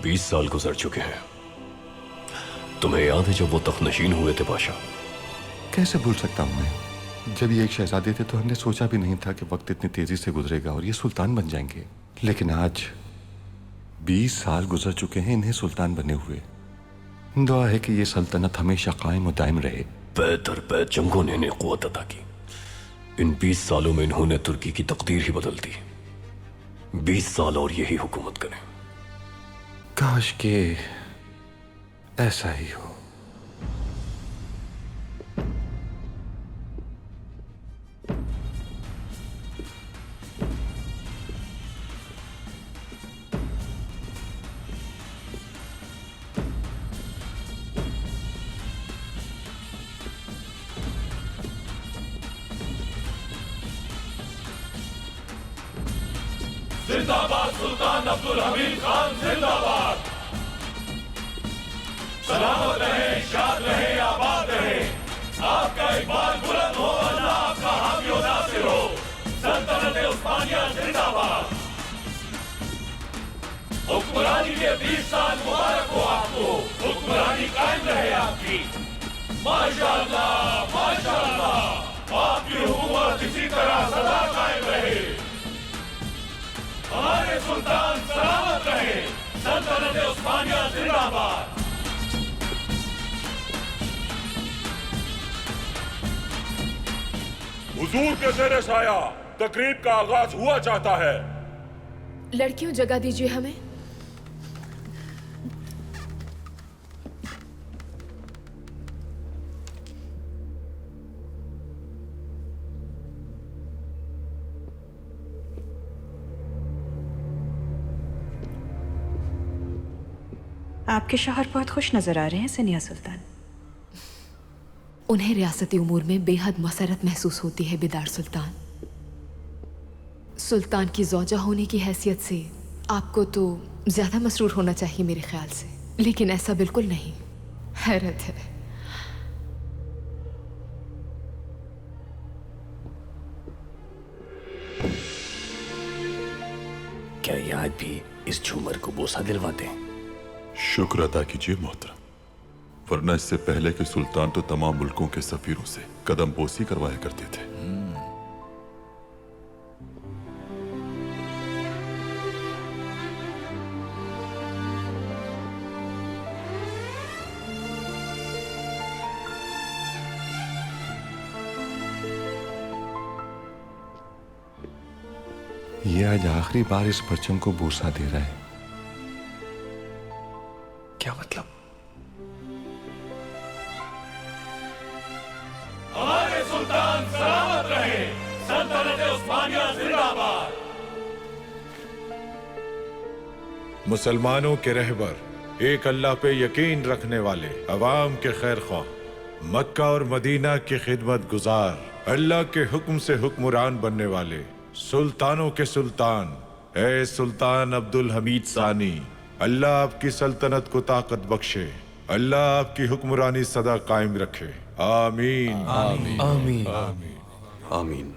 20 साल गुजर चुके हैं। तुम्हें याद है जब वो तख्तनशीन हुए थे बादशाह? कैसे भूल सकता हूं मैं। जब ये एक शहजादे थे तो हमने सोचा भी नहीं था कि वक्त इतनी तेजी से गुजरेगा और ये सुल्तान बन जाएंगे। लेकिन आज 20 साल गुजर चुके हैं इन्हें सुल्तान बने हुए। दुआ है कि ये सल्तनत हमेशा कायम और दायम रहे। पै दर पै जंगों ने इन्हें कुव्वत अता की। इन 20 सालों में इन्होंने तुर्की की तकदीर ही बदल दी। 20 साल और यही हुकूमत करें। काश के ऐसा ही हो। जिंदाबाद सुल्तान अब्दुल हमीद खान, जिंदाबाद। सलामत रहे, शाद रहे, आबाद रहे। आपका इकबाल बुलंद हो, अल्लाह आपका हामी और नासिर हो। सल्तनत उस्मानिया जिंदाबाद। हुक्मरानी के 20 साल मुबारक हो आपको। हुक्मरानी कायम रहे आपकी। माशाअल्लाह, माशाअल्लाह। आपकी हुकूमत इसी तरह सदा कायम रहे। हमारे सुल्तान सलामत रहे। सल्तनत उस्मानिया जिंदाबाद। हुजूर के ज़ेरे साया तकरीब का आगाज हुआ चाहता है। लड़कियों जगह दीजिए हमें। आपके शौहर बहुत खुश नजर आ रहे हैं सनिया सुल्तान। उन्हें रियासती उमूर में बेहद मसरत महसूस होती है बिदार सुल्तान। सुल्तान की ज़ौजा होने की हैसियत से आपको तो ज़्यादा मसरूर होना चाहिए मेरे ख्याल से, लेकिन ऐसा बिल्कुल नहीं। हैरत है। क्या ये आज भी इस झूमर को बोसा दिलवाते हैं? शुक्र अदा कीजिए मोहतरम, वरना इससे पहले के सुल्तान तो तमाम मुल्कों के सफीरों से कदम बोसी करवाया करते थे। ये आज आखिरी बार इस परचम को बोसा दे रहा है। क्या मतलब? हमारे सुल्तान सलामत रहे। सल्तनत उस्मानिया जिंदाबाद। मुसलमानों के रहबर, एक अल्लाह पे यकीन रखने वाले, अवाम के खैर ख्वाह, मक्का और मदीना के खिदमत गुजार, अल्लाह के हुक्म से हुक्मरान बनने वाले, सुल्तानों के सुल्तान, ए सुल्तान अब्दुल हमीद सानी, अल्लाह आपकी सल्तनत को ताकत बख्शे। अल्लाह आपकी हुक्मरानी सदा कायम रखे। आमीन। आमीन। आमीन। आमीन।